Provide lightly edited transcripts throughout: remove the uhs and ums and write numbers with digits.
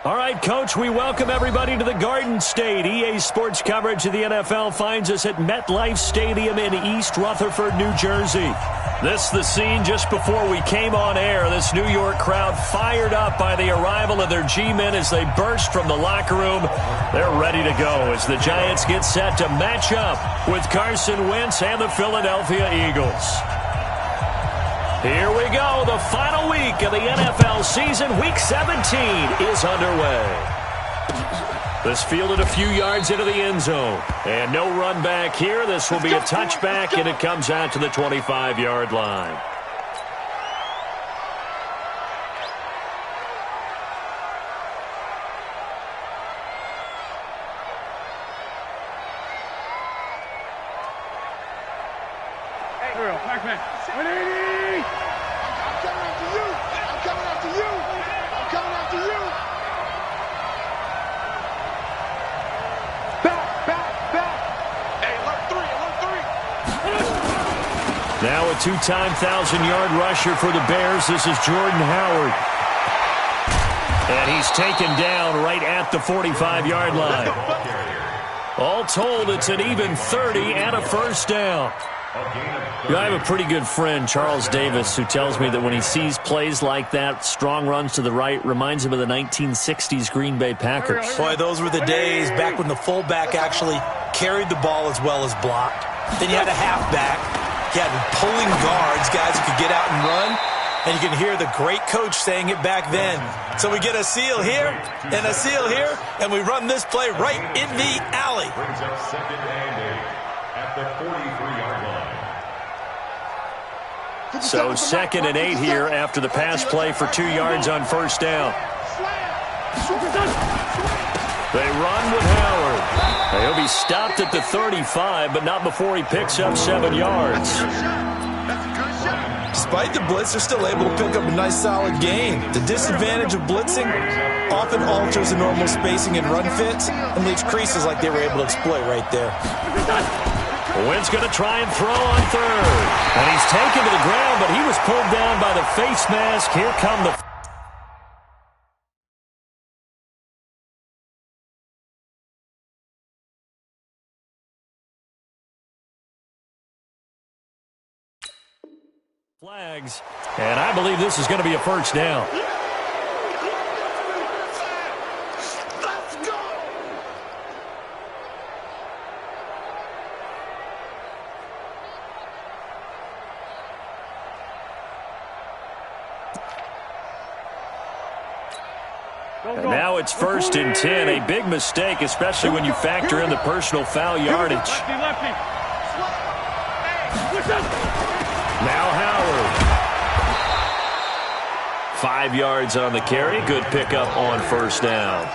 All right, Coach, we welcome everybody to the Garden State. EA Sports coverage of the NFL finds us at MetLife Stadium in East Rutherford, New Jersey. This is the scene just before we came on air. This New York crowd fired up by the arrival of their G-men as they burst from the locker room. They're ready to go as the Giants get set to match up with Carson Wentz and the Philadelphia Eagles. Here we go. The final week of the NFL season. Week 17 is underway. This fielded a few yards into the end zone. And no run back here. This will be a touchback, and it comes out to the 25-yard line. Now a two-time 1,000-yard rusher for the Bears. This is Jordan Howard. And he's taken down right at the 45-yard line. All told, it's an even 30 and a first down. I have a pretty good friend, Charles Davis, who tells me that when he sees plays like that, strong runs to the right, reminds him of the 1960s Green Bay Packers. Boy, those were the days back when the fullback actually carried the ball as well as blocked. Then you had a halfback. You had pulling guards, guys who could get out and run. And you can hear the great coach saying it back then. So we get a seal here and a seal here, and we run this play right in the alley. Brings up second and 8 at the 43-yard line. So 2nd and 8 here after the pass play for 2 yards on first down. They run with Howard. He'll be stopped at the 35, but not before he picks up 7 yards. Despite the blitz, they're still able to pick up a nice solid gain. The disadvantage of blitzing often alters the normal spacing and run fits and leaves creases like they were able to exploit right there. Wentz going to try and throw on third. And he's taken to the ground, but he was pulled down by the face mask. Here come the flags, and I believe this is going to be a first down. And now it's 1st and 10, a big mistake, especially when you factor in the personal foul yardage. Now Howard. 5 yards on the carry. Good pickup on first down.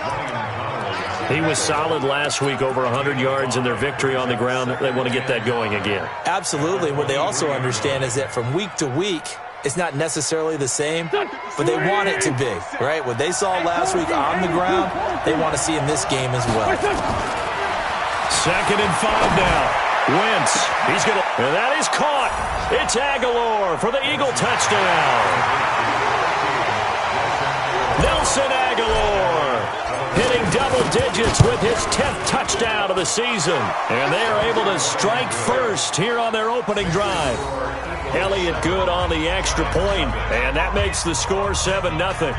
He was solid last week, over 100 yards in their victory on the ground. They want to get that going again. Absolutely. What they also understand is that from week to week, it's not necessarily the same, but they want it to be, right? What they saw last week on the ground, they want to see in this game as well. 2nd and 5 now. Wentz, he's going to, and that is caught. It's Aguilar for the Eagle touchdown. Nelson Aguilar hitting double digits with his 10th touchdown of the season. And they are able to strike first here on their opening drive. Elliott good on the extra point, and that makes the score 7-0.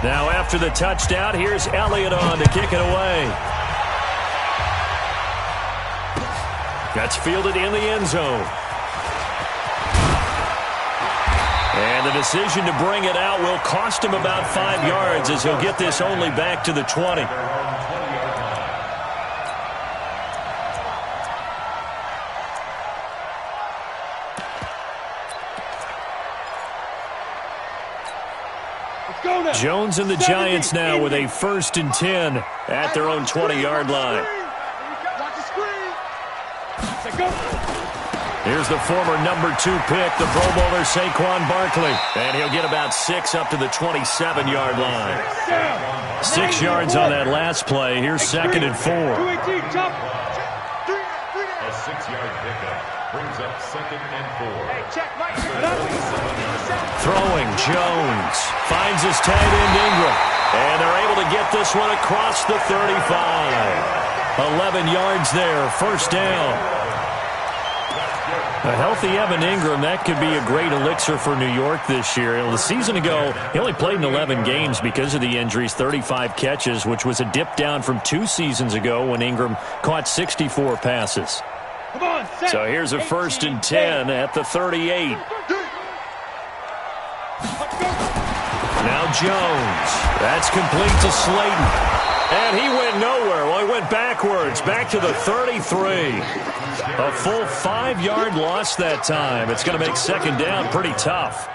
Now after the touchdown, here's Elliott on to kick it away. That's fielded in the end zone. And the decision to bring it out will cost him about 5 yards as he'll get this only back to the 20. Jones and the Giants now with a 1st and 10 at their own 20-yard line. Here's the former number 2 pick, the Pro Bowler Saquon Barkley. And he'll get about 6 up to the 27-yard line. 6 yards on that last play. Here's 2nd and 4. A 6-yard pickup. brings up 2nd and 4. Hey, check, Mike. Throwing, Jones finds his tight end Ingram. And they're able to get this one across the 35. 11 yards there, first down. A healthy Evan Ingram, that could be a great elixir for New York this year. The season ago, he only played in 11 games because of the injuries, 35 catches, which was a dip down from 2 seasons ago when Ingram caught 64 passes. So here's a 1st and 10 at the 38. Now Jones. That's complete to Slayton. And he went nowhere. Well, he went backwards, back to the 33. A full 5-yard loss that time. It's going to make second down pretty tough.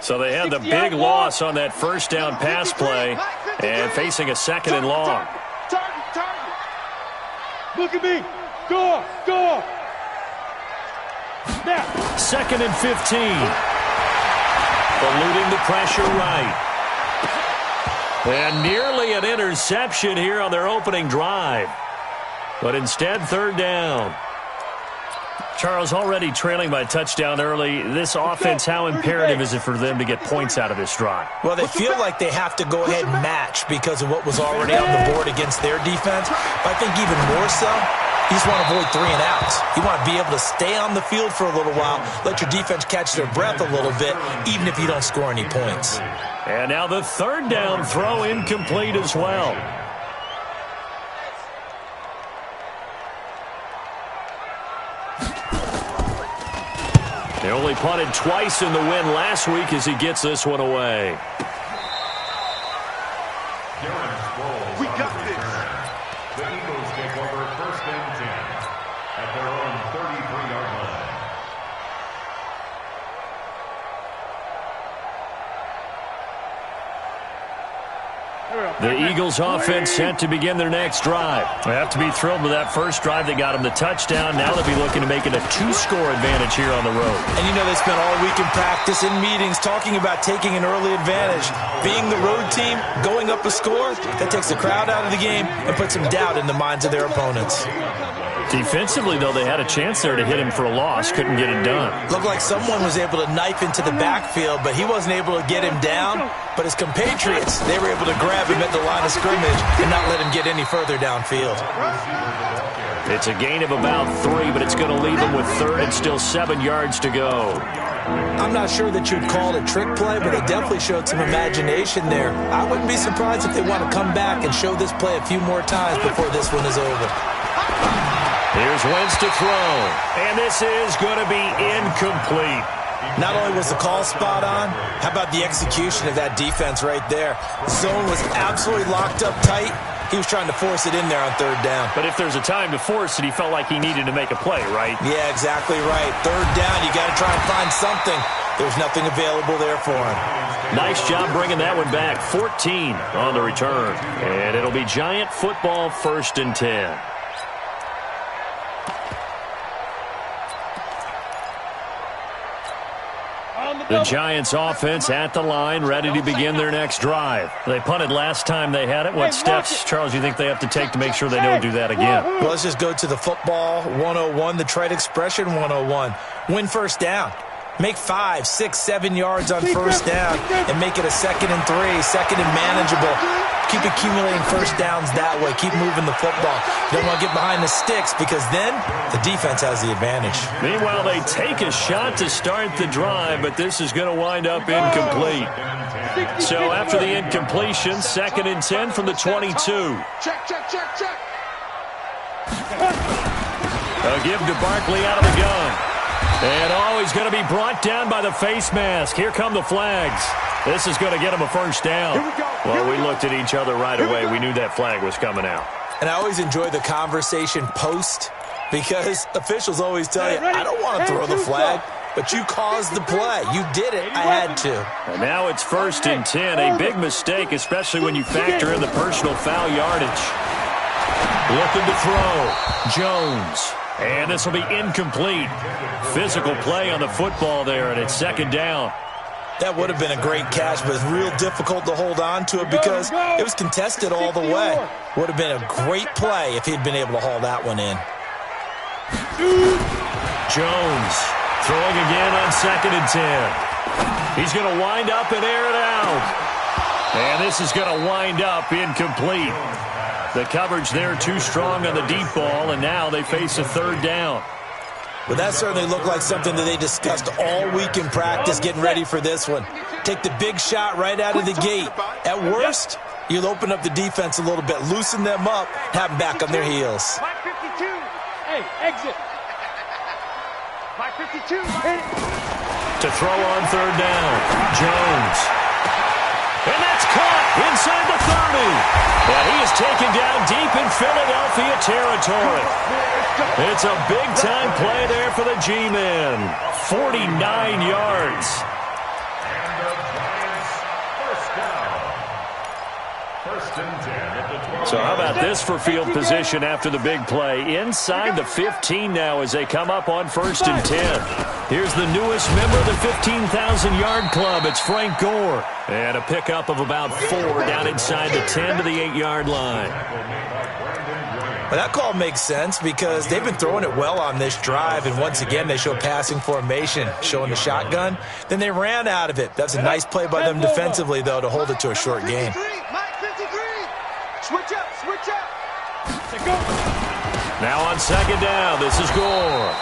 So they had the big loss on that first down pass play and facing a 2nd and long. Target. Look at me. Go. Now. 2nd and 15. Eluding the pressure right. And nearly an interception here on their opening drive. But instead, 3rd down. Charles, already trailing by a touchdown early. This offense, how imperative is it for them to get points out of this drive? Well, they feel like they have to go ahead and match because of what was already on the board against their defense. But I think even more so, you just want to avoid 3 and outs. You want to be able to stay on the field for a little while, let your defense catch their breath a little bit, even if you don't score any points. And now the 3rd down throw incomplete as well. They only punted twice in the win last week as he gets this one away. We got this. The Eagles take over 1st and 10 at their own 33-yard line. The Eagles offense set to begin their next drive. They have to be thrilled with that first drive. They got them the touchdown. Now they'll be looking to make it a 2-score advantage here on the road. And you know they spent all week in practice, in meetings, talking about taking an early advantage. Being the road team, going up a score, that takes the crowd out of the game and puts some doubt in the minds of their opponents. Defensively, though, they had a chance there to hit him for a loss. Couldn't get it done. Looked like someone was able to knife into the backfield, but he wasn't able to get him down. But his compatriots, they were able to grab him at the line of scrimmage and not let him get any further downfield. It's a gain of about 3, but it's going to leave them with 3rd and still 7 yards to go. I'm not sure that you'd call it a trick play, but they definitely showed some imagination there. I wouldn't be surprised if they want to come back and show this play a few more times before this one is over. Here's Wentz to throw, and this is going to be incomplete. Not only was the call spot on, how about the execution of that defense right there? Zone was absolutely locked up tight. He was trying to force it in there on 3rd down. But if there's a time to force it, he felt like he needed to make a play, right? Yeah, exactly right. 3rd down, you got to try and find something. There's nothing available there for him. Nice job bringing that one back. 14 on the return. And it'll be Giant football, 1st and 10. The Giants offense at the line, ready to begin their next drive. They punted last time they had it. What steps, Charles, you think they have to take to make sure they don't do that again? Well, let's just go to the football 101, the trade expression 101. Win 1st down. Make 5, 6, 7 yards on 1st down and make it a 2nd and 3, 2nd and manageable. Keep accumulating 1st downs that way. Keep moving the football. You don't want to get behind the sticks because then the defense has the advantage. Meanwhile, they take a shot to start the drive, but this is going to wind up incomplete. So after the incompletion, 2nd and 10 from the 22. Check. A give to Barkley out of the gun. And he's going to be brought down by the face mask. Here come the flags. This is going to get him a 1st down. Well, we looked at each other right away. We knew that flag was coming out. And I always enjoy the conversation post because officials always tell you, I don't want to throw the flag, but you caused the play. You did it. I had to. And now it's 1st and 10. A big mistake, especially when you factor in the personal foul yardage. Looking to throw. Jones. And this will be incomplete. Physical play on the football there, and it's 2nd down. That would have been a great catch, but it's real difficult to hold on to it because it was contested all the way. Would have been a great play if he'd been able to haul that one in. Jones throwing again on 2nd and 10. He's going to wind up and air it out. And this is going to wind up incomplete. The coverage there too strong on the deep ball, and now they face a 3rd down. Well, that certainly looked like something that they discussed all week in practice getting ready for this one. Take the big shot right out of the gate. At worst, you'll open up the defense a little bit, loosen them up, have them back on their heels. 552. Hey, exit. 552. To throw on 3rd down, Jones. And that's caught inside the 30. And he is taken down deep in Philadelphia territory. It's a big-time play there for the G-men. 49 yards. And the Giants first down. 1st and 10 at the 12. So how about this for field position after the big play? Inside the 15 now as they come up on 1st and 10. Here's the newest member of the 15,000-yard club. It's Frank Gore. And a pickup of about 4 down inside the 10 to the 8-yard line. Well, that call makes sense because they've been throwing it well on this drive, and once again they show passing formation, showing the shotgun. Then they ran out of it. That's a nice play by them defensively, though, to hold it to a short gain. Mike 53. Switch up, switch up. Now on 2nd down, this is Gore.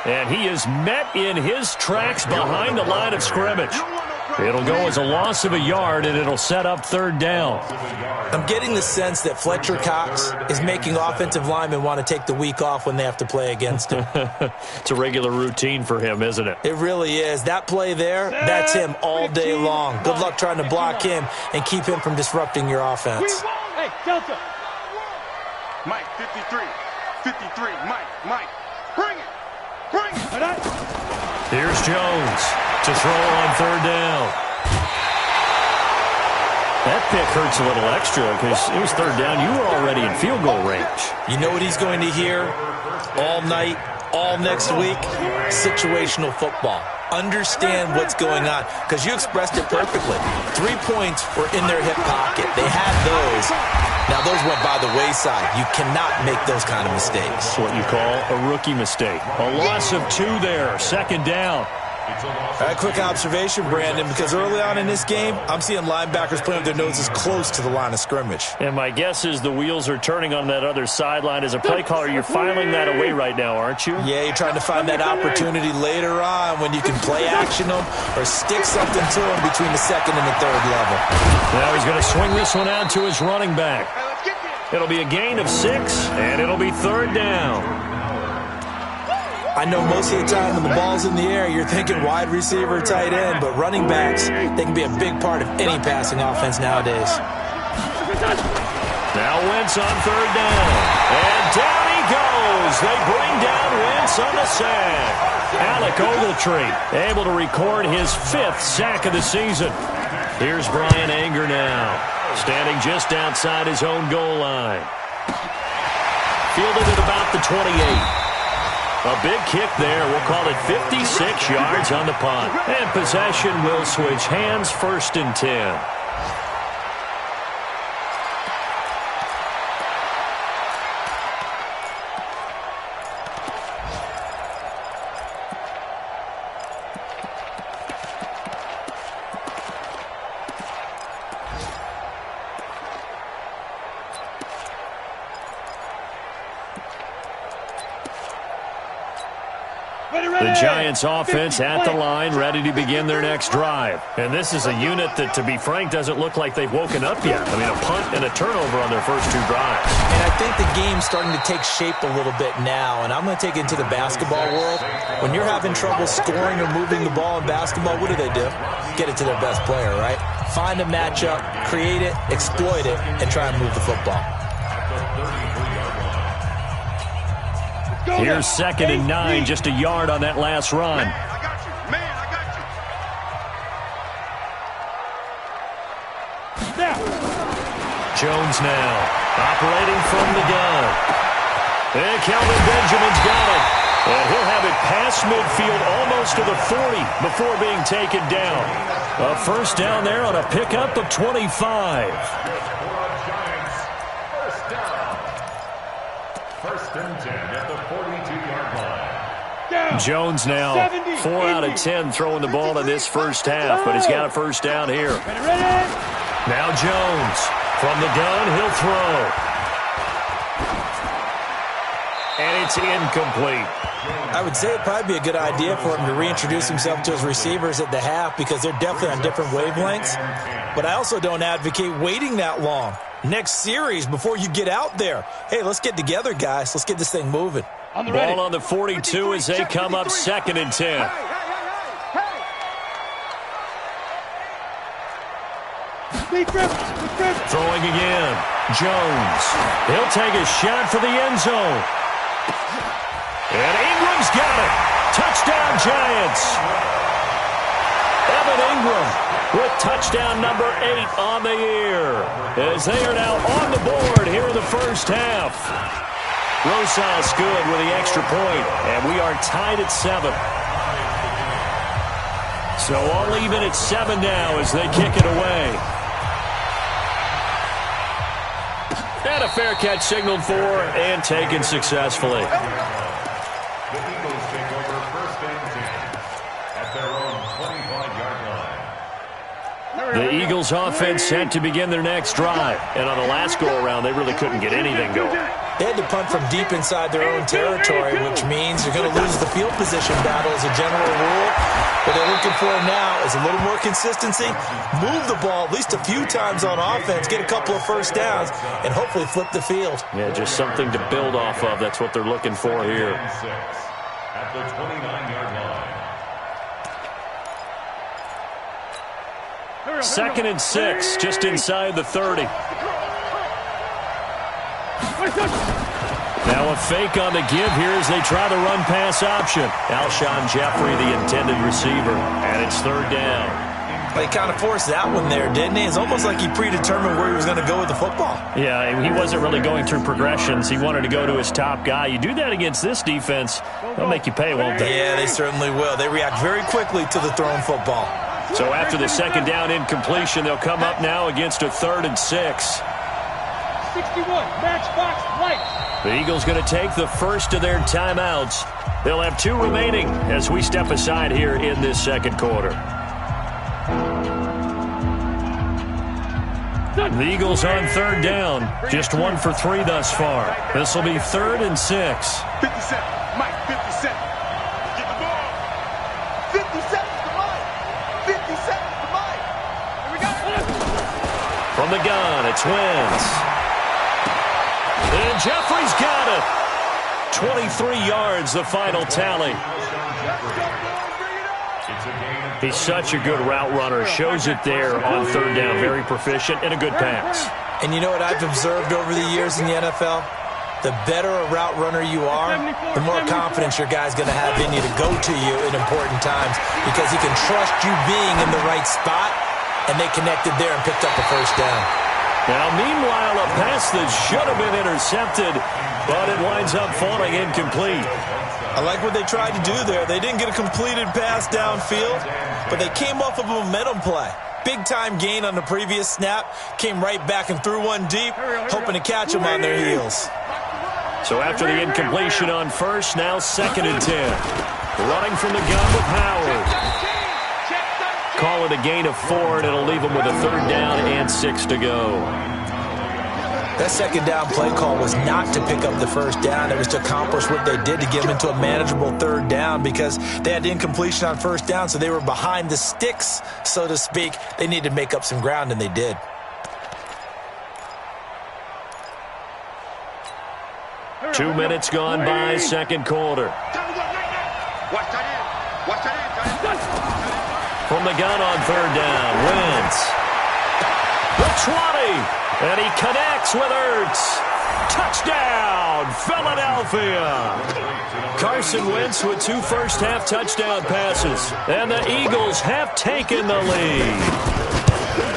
And he is met in his tracks behind the line of scrimmage. It'll go as a loss of a yard, and it'll set up 3rd down. I'm getting the sense that Fletcher Cox is making offensive linemen want to take the week off when they have to play against him. It's a regular routine for him, isn't it? It really is. That play there, that's him all day long. Good luck trying to block him and keep him from disrupting your offense. Hey, Delta. Mike 53. 53. Mike. Bring it. Bring it. Here's Jones to throw on 3rd down. That pick hurts a little extra because it was 3rd down. You were already in field goal range. You know what he's going to hear all night, all next week? Situational football. Understand what's going on because you expressed it perfectly. 3 points were in their hip pocket. They had those. Now, those went by the wayside. You cannot make those kind of mistakes. That's what you call a rookie mistake. A loss of 2 there. 2nd down. All right, quick observation, Brandon, because early on in this game, I'm seeing linebackers playing with their noses close to the line of scrimmage. And my guess is the wheels are turning on that other sideline. As a play caller, you're filing that away right now, aren't you? Yeah, you're trying to find that opportunity later on when you can play action them or stick something to them between the 2nd and the 3rd level. Now he's going to swing this one out to his running back. It'll be a gain of 6, and it'll be 3rd down. I know most of the time when the ball's in the air, you're thinking wide receiver, tight end, but running backs, they can be a big part of any passing offense nowadays. Now Wentz on 3rd down. And down he goes. They bring down Wentz on the sack. Alec Ogletree able to record his 5th sack of the season. Here's Brian Anger now, standing just outside his own goal line. Fielded at about the 28. A big kick there. We'll call it 56 yards on the punt. And possession will switch hands. 1st and 10. The Giants offense at the line, ready to begin their next drive. And this is a unit that, to be frank, doesn't look like they've woken up yet. I mean, a punt and a turnover on their first 2 drives. And I think the game's starting to take shape a little bit now, and I'm going to take it into the basketball world. When you're having trouble scoring or moving the ball in basketball, what do? Get it to their best player, right? Find a matchup, create it, exploit it, and try and move the football. Here's 2nd and 9, just a yard on that last run. Man, I got you. Now. Jones now, operating from the gun. And Kelvin Benjamin's got it. And he'll have it past midfield almost to the 40 before being taken down. A first down there on a pickup of 25. First and 10 at the 42-yard line. Jones now 4 out of 10 throwing the ball in this first half, but he's got a first down here. Now Jones from the gun, he'll throw. And it's incomplete. I would say it'd probably be a good idea for him to reintroduce himself to his receivers at the half because they're definitely on different wavelengths. But I also don't advocate waiting that long. Next series before you get out there. Hey, let's get together, guys. Let's get this thing moving. Ball on the 42 as they come up 2nd and 10. Throwing again. Jones. He'll take a shot for the end zone. And Ingram's got it. Touchdown, Giants. Evan Ingram with touchdown number 8 on the year, as they are now on the board here in the first half. Rosas good with the extra point, and we are tied at 7. So all even at 7 now as they kick it away. And a fair catch signaled for and taken successfully. The Eagles take over first and 10 at their own 25-yard line. The Eagles offense set to begin their next drive. And on the last go-around, they really couldn't get anything going. They had to punt from deep inside their own territory, which means you're going to lose the field position battle as a general rule. What they're looking for now is a little more consistency, move the ball at least a few times on offense, get a couple of first downs, and hopefully flip the field. Yeah, just something to build off of. That's what they're looking for here. At the 29-yard line. 2nd and 6, just inside the 30. Now a fake on the give here as they try the run-pass option. Alshon Jeffrey, the intended receiver, and it's 3rd down. But he kind of forced that one there, didn't he? It's almost like he predetermined where he was going to go with the football. Yeah, he wasn't really going through progressions. He wanted to go to his top guy. You do that against this defense, they'll make you pay, won't they? Yeah, they certainly will. They react very quickly to the thrown football. So after the 2nd down incompletion, they'll come up now against a 3rd and 6. 61, matchbox lights. The Eagles going to take the first of their timeouts. They'll have 2 remaining as we step aside here in this 2nd quarter. The Eagles on 3rd down. Just 1 for 3 thus far. This will be 3rd and 6. 57, Mike, 57. Get the ball. 57's the Mike. 57's the Mike. Here we go. From the gun, it's Wentz. And Jeffrey's got it. 23 yards, the final tally. He's such a good route runner. Shows it there on 3rd down. Very proficient and a good pass. And you know what I've observed over the years in the NFL? The better a route runner you are, the more confidence your guy's going to have in you to go to you in important times because he can trust you being in the right spot, and they connected there and picked up a first down. Now, meanwhile, a pass that should have been intercepted, but it winds up falling incomplete. I like what they tried to do there. They didn't get a completed pass downfield, but they came off of a momentum play. Big-time gain on the previous snap, came right back and threw one deep, hoping to catch them on their heels. So after the incompletion on first, now 2nd and 10. Running from the gun with Howard. Call it a gain of 4, and it'll leave them with a 3rd down and 6 to go. That 2nd down play call was not to pick up the first down. It was to accomplish what they did to get them into a manageable 3rd down because they had the incompletion on first down, so they were behind the sticks, so to speak. They needed to make up some ground, and they did. Two minutes gone by, 2nd quarter. Watch that in. Watch that in. From the gun on 3rd down, Wentz. The 20, and he connects with Ertz. Touchdown, Philadelphia. Carson Wentz with 2 first-half touchdown passes, and the Eagles have taken the lead.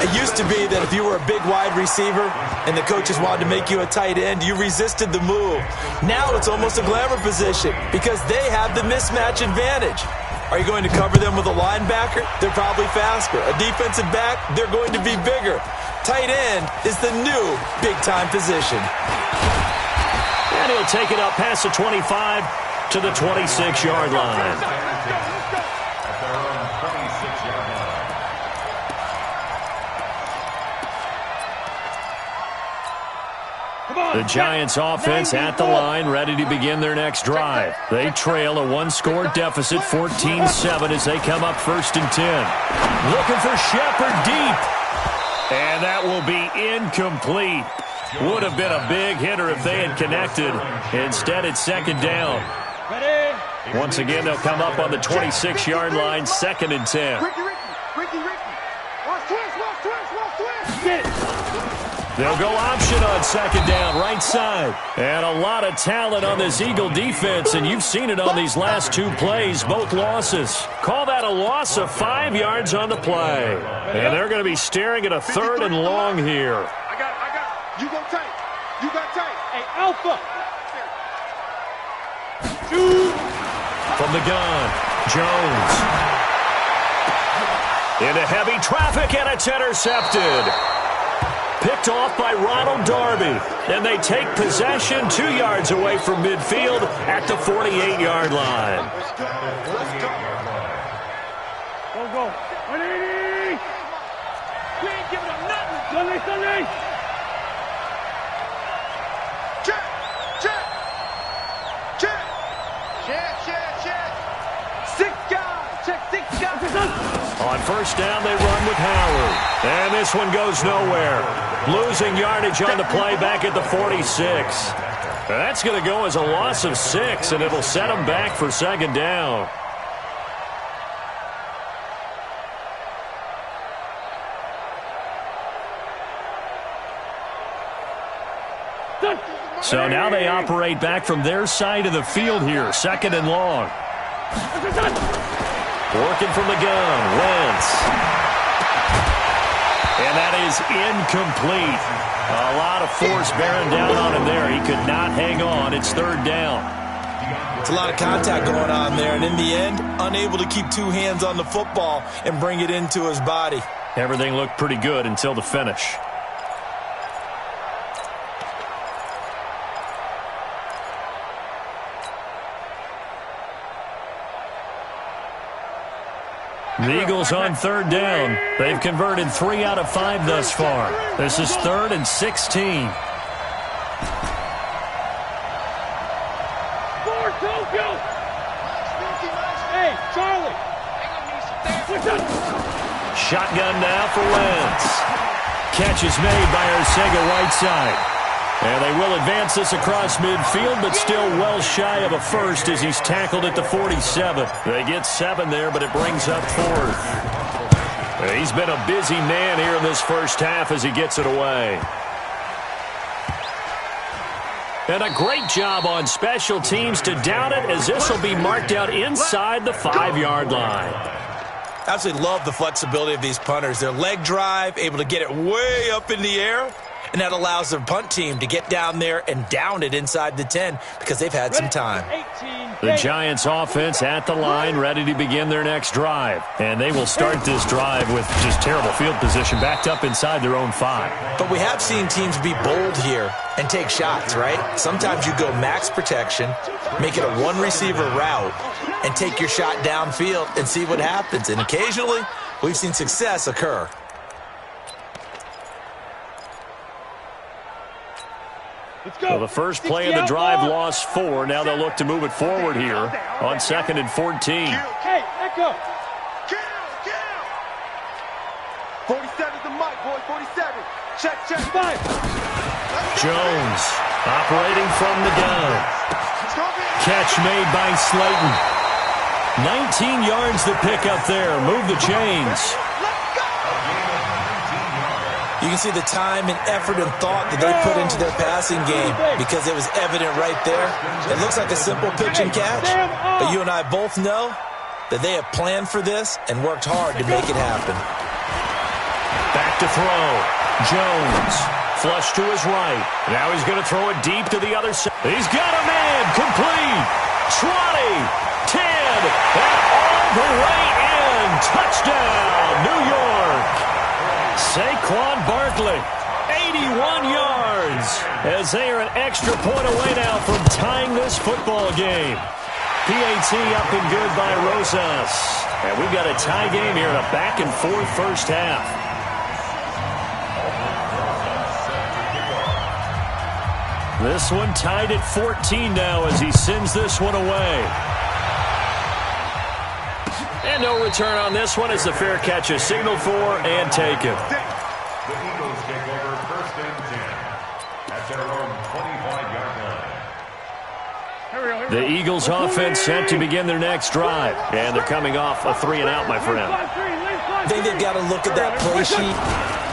It used to be that if you were a big wide receiver and the coaches wanted to make you a tight end, you resisted the move. Now it's almost a glamour position because they have the mismatch advantage. Are you going to cover them with a linebacker? They're probably faster. A defensive back? They're going to be bigger. Tight end is the new big-time position. And he'll take it up past the 25 to the 26-yard line. The Giants offense at the line, ready to begin their next drive. They trail a one-score deficit, 14-7, as they come up 1st and 10. Looking for Shepard deep. And that will be incomplete. Would have been a big hitter if they had connected. Instead, it's 2nd down. Once again, they'll come up on the 26-yard line, 2nd and 10. They'll go option on 2nd down, right side. And a lot of talent on this Eagle defense, and you've seen it on these last 2 plays, both losses. Call that a loss of 5 yards on the play. And they're going to be staring at a 3rd and long here. I got it. You go tight. You got tight. Hey, Alpha. From the gun, Jones. Into heavy traffic, and it's intercepted. Picked off by Ronald Darby. And they take possession 2 yards away from midfield at the 48-yard line. Go. 180. We ain't giving them nothing. Sunday. Check. Six guys. On 1st down, they run with Howard. And this one goes nowhere. Losing yardage on the play back at the 46. That's going to go as a loss of 6, and it'll set them back for 2nd down. So now they operate back from their side of the field here, 2nd and long. Working from the gun, Wentz. And that is incomplete. A lot of force bearing down on him there. He could not hang on. It's 3rd down. It's a lot of contact going on there, and in the end, unable to keep 2 hands on the football and bring it into his body. Everything looked pretty good until the finish. The Eagles on 3rd down. They've converted 3 out of 5 thus far. This is 3rd and 16. Hey, Charlie. Shotgun now for Wentz. Catch is made by Arcega Whiteside. And they will advance this across midfield, but still well shy of a first as he's tackled at the 47. They get 7 there, but it brings up 4th. He's been a busy man here in this first half as he gets it away. And a great job on special teams to down it, as this will be marked out inside the 5-yard line. Absolutely love the flexibility of these punters. Their leg drive, able to get it way up in the air, and that allows their punt team to get down there and down it inside the 10 because they've had some time. The Giants offense at the line, ready to begin their next drive. And they will start this drive with just terrible field position, backed up inside their own 5. But we have seen teams be bold here and take shots, right? Sometimes you go max protection, make it a 1-receiver route, and take your shot downfield and see what happens. And occasionally, we've seen success occur. Well, the first play of the drive lost 4. Now they'll look to move it forward here on 2nd and 14. Hey, echo. 47's the mic, boy. 47. Check. 5. Jones operating from the gun. Catch made by Slayton. 19 yards to pick up there. Move the chains. You can see the time and effort and thought that they put into their passing game because it was evident right there. It looks like a simple pitch and catch, but you and I both know that they have planned for this and worked hard to make it happen. Back to throw. Jones. Flush to his right. Now he's going to throw it deep to the other side. He's got a man. Complete. 20. 10. And all the way in. Touchdown, New York. Saquon Barkley, 81 yards, as they are an extra point away now from tying this football game. PAT up and good by Rosas. And we've got a tie game here in a back-and-forth first half. This one tied at 14 now as he sends this one away. And no return on this one as the fair catch is signaled for and taken. The Eagles take over first and 10 at their own 25-yard line. The Eagles offense set to begin their next drive. And they're coming off a 3-and-out, my friend. I think they've got to look at that play sheet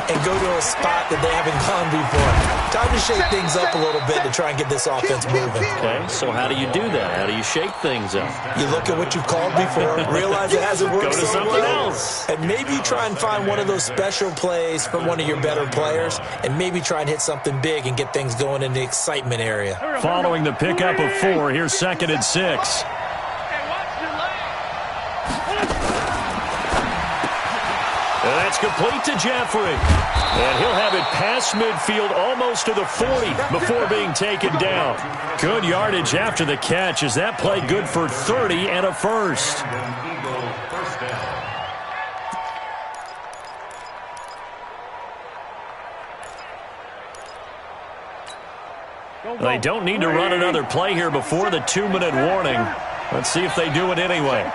and go to a spot that they haven't gone before. Time to shake things up a little bit to try and get this offense moving. Okay, so how do you do that? How do you shake things up? You look at what you've called before, realize it hasn't worked. Go to something else. And maybe try and find one of those special plays from one of your better players, and maybe try and hit something big and get things going in the excitement area. Following the pickup of 4, here's 2nd and 6. And that's complete to Jeffrey. And he'll have it past midfield almost to the 40 before being taken down. Good yardage after the catch. Is that play good for 30 and a first? They don't need to run another play here before the 2-minute warning. Let's see if they do it anyway.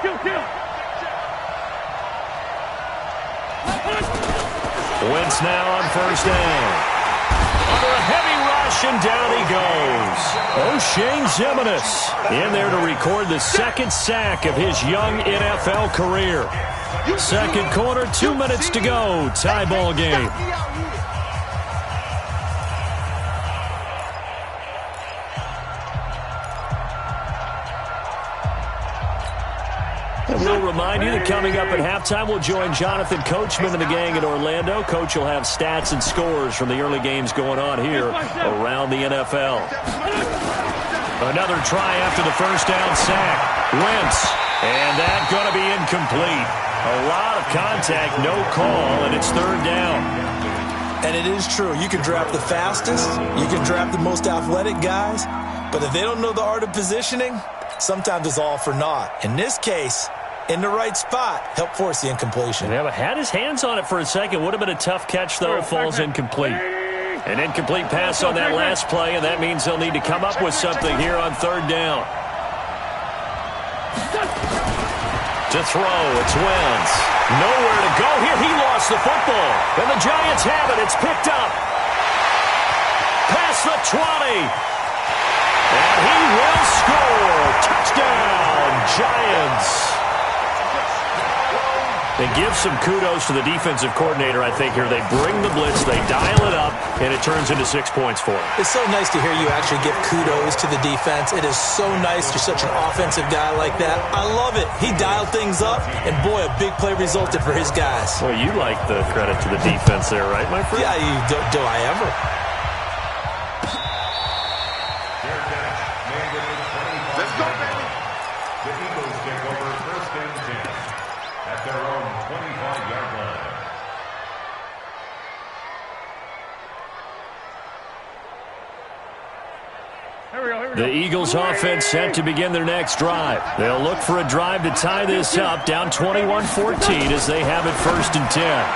Wentz now on first down. Under a heavy rush, and down he goes. O'Shane Ximines in there to record the 2nd sack of his young NFL career. Second quarter, 2 minutes to go. Tie ball game. And we'll remind you that coming up at halftime, we'll join Jonathan Coachman and the gang in Orlando. Coach will have stats and scores from the early games going on here around the NFL. Another try after the first down sack. Wentz, and that's going to be incomplete. A lot of contact, no call, and it's 3rd down. And it is true. You can draft the fastest. You can draft the most athletic guys. But if they don't know the art of positioning, sometimes it's all for naught. In this case, in the right spot, help force the incompletion. Yeah, but had his hands on it for a second. Would have been a tough catch, though. Falls incomplete. An incomplete pass on that last play, and that means they'll need to come up with something here on 3rd down. To throw, it's Wentz. Nowhere to go here. He lost the football. And the Giants have it. It's picked up. Past the 20. And he will score. Touchdown, Giants. They give some kudos to the defensive coordinator, I think, here. They bring the blitz, they dial it up, and it turns into 6 points for them. It's so nice to hear you actually give kudos to the defense. It is so nice you're such an offensive guy like that. I love it. He dialed things up, and boy, a big play resulted for his guys. Well, you like the credit to the defense there, right, my friend? Yeah, do I ever? Let's go, baby. The Eagles take over first and 10 at their own 25-yard line. The Eagles offense set to begin their next drive. They'll look for a drive to tie this up, down 21-14 as they have it 1st and 10.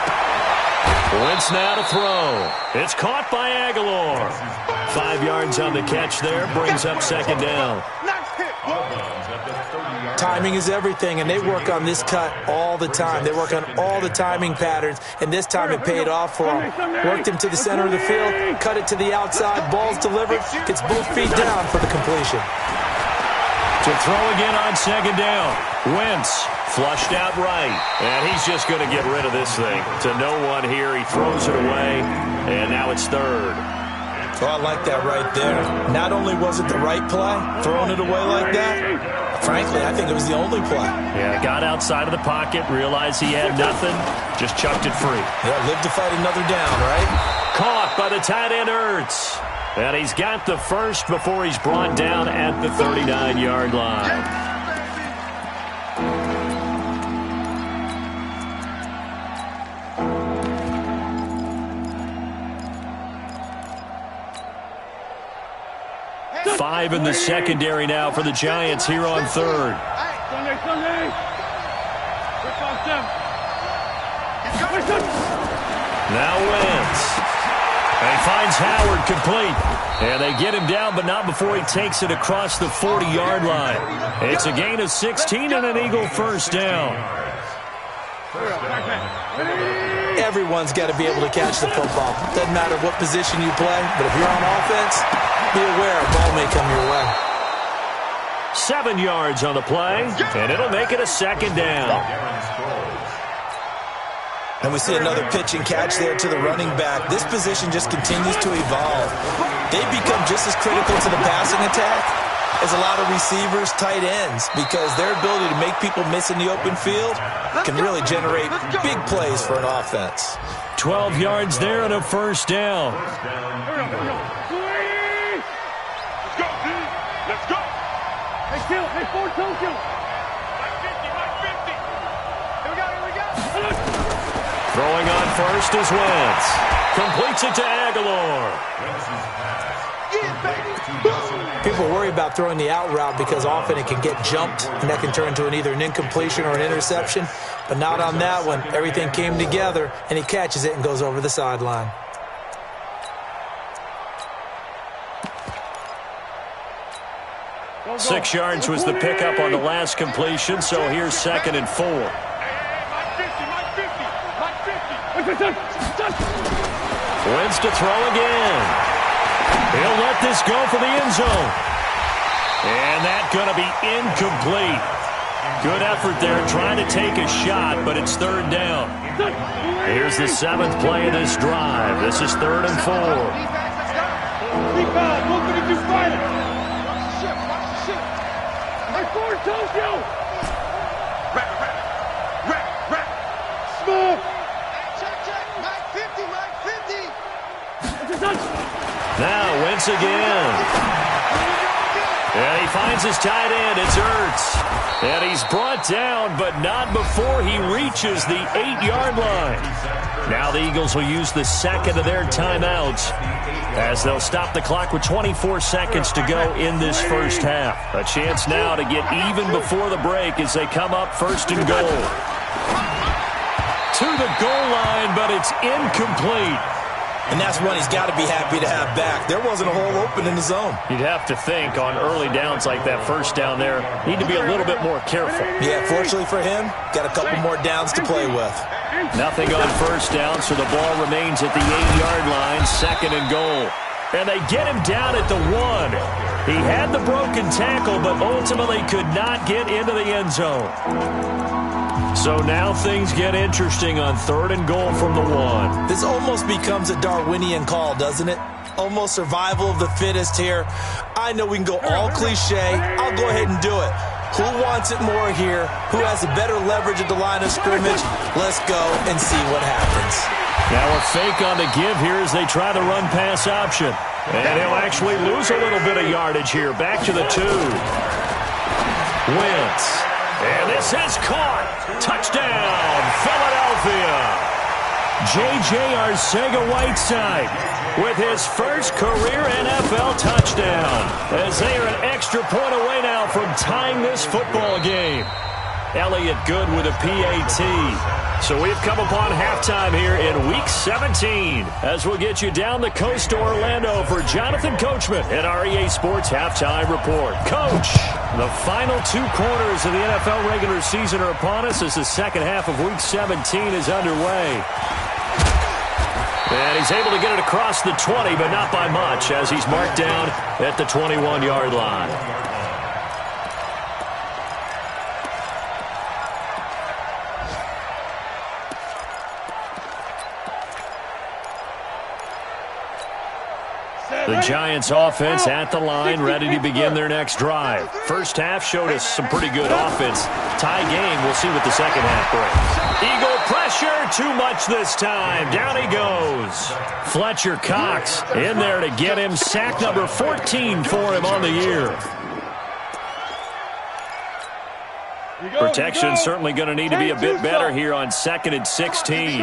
Wentz now to throw. It's caught by Aguilar. 5 yards on the catch there, brings up 2nd down. Timing is everything, and they work on this cut all the time. They work on all the timing patterns, and this time it paid off for them. Worked him to the center of the field, cut it to the outside, ball's delivered, gets both feet down for the completion. To throw again on 2nd down. Wentz flushed out right, and he's just going to get rid of this thing. To no one here, he throws it away, and now it's 3rd. Oh, I like that right there. Not only was it the right play, throwing it away like that, frankly, I think it was the only play. Yeah, got outside of the pocket, realized he had nothing, just chucked it free. Yeah, live to fight another down, right? Caught by the tight end, Ertz. And he's got the first before he's brought down at the 39-yard line. 5 in the secondary now for the Giants here on third. Now Wentz. And he finds Howard complete. And they get him down, but not before he takes it across the 40-yard line. It's a gain of 16 and an Eagle first down. Everyone's got to be able to catch the football. Doesn't matter what position you play, but if you're on offense, be aware a ball may come your way. 7 yards on the play, and it'll make it a second down. And we see another pitch and catch there to the running back. This position just continues to evolve. They become just as critical to the passing attack as a lot of receivers, tight ends, because their ability to make people miss in the open field can really generate big plays for an offense. 12 yards there and a first down. Let's go, D. Let's go. Hey, kill. Hey, forward, kill. Mike 50. Here we go. Throwing on first is Wentz. Completes it to Aguilar. People worry about throwing the out route because often it can get jumped, and that can turn into either an incompletion or an interception. But not on that one. Everything came together, and he catches it and goes over the sideline. Go. 6 yards was the pickup on the last completion, so here's 2nd and 4. Wentz to throw again. He'll let this go for the end zone. And that's going to be incomplete. Good effort there trying to take a shot, but it's 3rd down. Here's the 7th play of this drive. This is 3rd and 4. Now Wentz again. And he finds his tight end. It's Ertz. And he's brought down, but not before he reaches the 8-yard line. Now the Eagles will use the 2nd of their timeouts as they'll stop the clock with 24 seconds to go in this first half. A chance now to get even before the break as they come up 1st and goal. To the goal line, but it's incomplete. And that's one he's got to be happy to have back. There wasn't a hole open in the zone. You'd have to think on early downs like that first down there, need to be a little bit more careful. Yeah, fortunately for him, got a couple more downs to play with. Nothing on first down, so the ball remains at the 8-yard line, 2nd and goal. And they get him down at the 1. He had the broken tackle, but ultimately could not get into the end zone. So now things get interesting on 3rd and goal from the 1. This almost becomes a Darwinian call, doesn't it? Almost survival of the fittest here. I know we can go all cliche. I'll go ahead and do it. Who wants it more here? Who has a better leverage at the line of scrimmage? Let's go and see what happens. Now a fake on the give here as they try the run-pass option. And he'll actually lose a little bit of yardage here. Back to the 2. Wentz. And this is caught. Touchdown, Philadelphia. J.J. Arcega-Whiteside with his first career NFL touchdown as they are an extra point away now from tying this football game. Elliott Good with a PAT. So we've come upon halftime here in Week 17 as we'll get you down the coast to Orlando for Jonathan Coachman at our EA Sports Halftime Report. Coach, the final 2 quarters of the NFL regular season are upon us as the second half of Week 17 is underway. And he's able to get it across the 20, but not by much as he's marked down at the 21-yard line. The Giants offense at the line, ready to begin their next drive. First half showed us some pretty good offense. Tie game, we'll see what the second half brings. Eagle pressure, too much this time. Down he goes. Fletcher Cox in there to get him. Sack number 14 for him on the year. Protection certainly going to need to be a bit better here on 2nd and 16.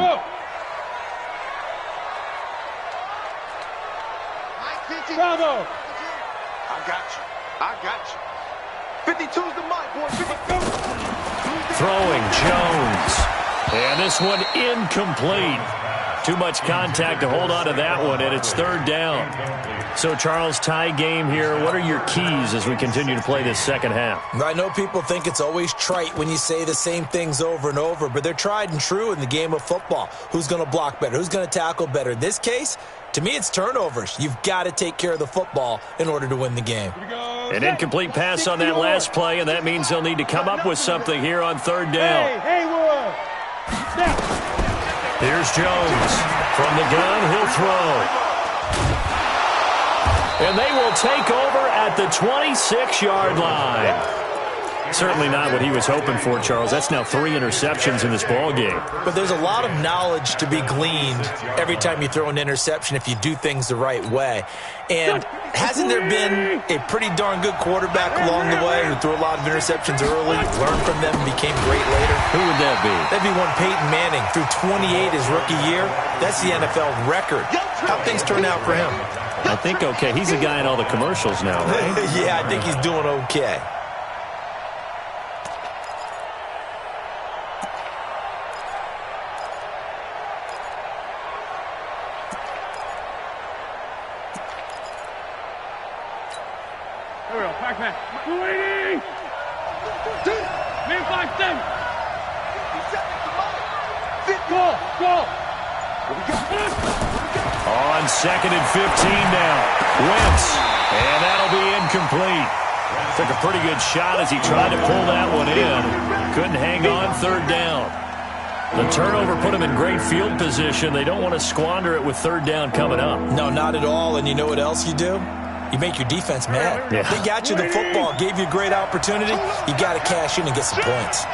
Bravo. got you. I got you. 52's the mic, boy. 52. Throwing Jones. And this one incomplete. Too much contact to hold on to that one, and it's third down. So, Charles, tie game here. What are your keys as we continue to play this second half? I know people think it's always trite when you say the same things over and over, but they're tried and true in the game of football. Who's going to block better? Who's going to tackle better? In this case, to me, it's turnovers. You've got to take care of the football in order to win the game. An incomplete pass on that last play, and that means they'll need to come up with something here on third down. Haywood! Snap! Here's Jones. From the gun, he'll throw. And they will take over at the 26-yard line. Certainly not what he was hoping for, Charles. That's now 3 interceptions in this ball game. But there's a lot of knowledge to be gleaned every time you throw an interception if you do things the right way. And hasn't there been a pretty darn good quarterback along the way who threw a lot of interceptions early, learned from them, and became great later? Who would that be? That'd be one Peyton Manning. Threw 28 his rookie year. That's the NFL record. How'd things turn out for him? I think okay. He's a guy in all the commercials now, right? Yeah, I think he's doing okay. Here we go, Pac-Man. 280! Man 5-7! 50. Go! On second and 15 now. Wentz. And that'll be incomplete. Took a pretty good shot as he tried to pull that one in. Couldn't hang on third down. The turnover put him in great field position. They don't want to squander it with third down coming up. No, not at all. And you know what else you do? You make your defense mad. Yeah. They got you the football, gave you a great opportunity. You got to cash in and get some points.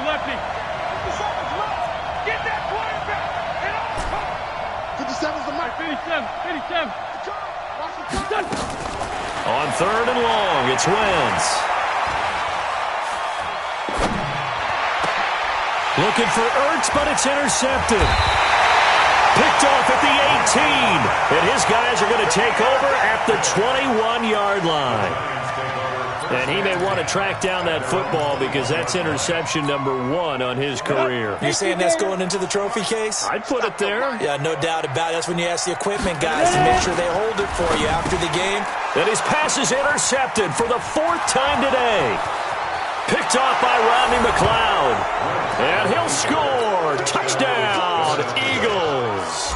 Lefty! Get that quarterback! And 57's the mic. 57! On third and long, it's Wentz. Looking for Ertz, but it's intercepted. Picked off at the 18. And his guys are going to take over at the 21-yard line. And he may want to track down that football because that's interception number 1 on his career. You're saying that's going into the trophy case? I'd put it there. Yeah, no doubt about it. That's when you ask the equipment guys to make sure they hold it for you after the game. And his pass is intercepted for the 4th time today. Picked off by Rodney McLeod. And he'll score. Touchdown, Eagles.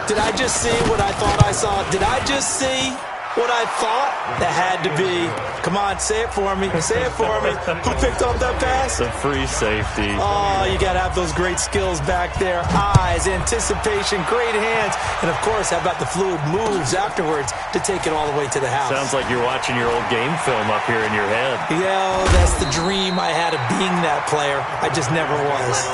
Did I just see what I thought I saw? Did I just see what I thought? That had to be. Come on, say it for me. Say it for me. Who picked off that pass? The free safety. Oh, you got to have those great skills back there. Eyes, anticipation, great hands. And, of course, how about the fluid moves afterwards to take it all the way to the house? Sounds like you're watching your old game film up here in your head. Yeah, that's the dream I had of being that player. I just never was.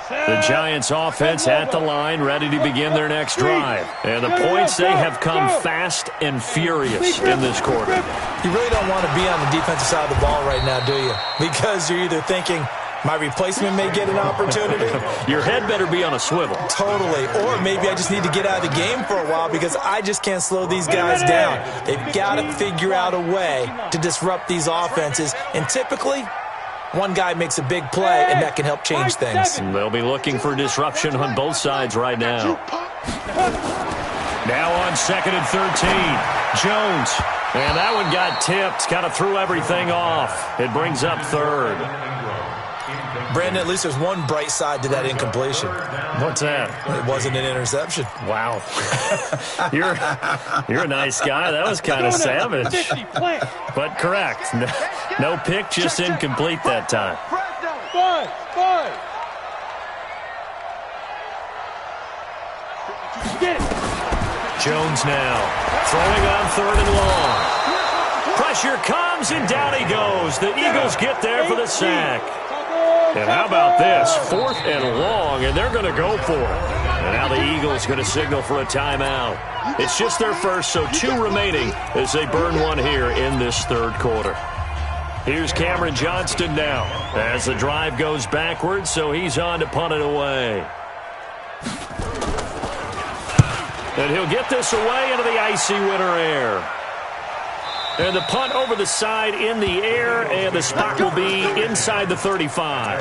The Giants offense at the line, ready to begin their next drive. And the points, they have come fast and furious in this quarter. You really don't want to be on the defensive side of the ball right now, do you? Because you're either thinking, my replacement may get an opportunity. Your head better be on a swivel. Totally. Or maybe I just need to get out of the game for a while because I just can't slow these guys down. They've got to figure out a way to disrupt these offenses. And typically, one guy makes a big play, and that can help change things. And they'll be looking for disruption on both sides right now. Now on second and 13, Jones. And that one got tipped, kind of threw everything off. It brings up third. Brandon, at least there's one bright side to that incompletion. What's that? It wasn't an interception. Wow. You're a nice guy. That was kind of savage. But correct. No pick, just incomplete that time. Five. Get it. Jones now throwing on third and long. Pressure comes, and down he goes. The Eagles get there for the sack. And how about this? 4th and long, and they're going to go for it. And now the Eagles going to signal for a timeout. It's just their first, so 2 remaining as they burn one here in this third quarter. Here's Cameron Johnston now as the drive goes backwards, so he's on to punt it away. And he'll get this away into the icy winter air. And the punt over the side in the air, and the spot will be inside the 35.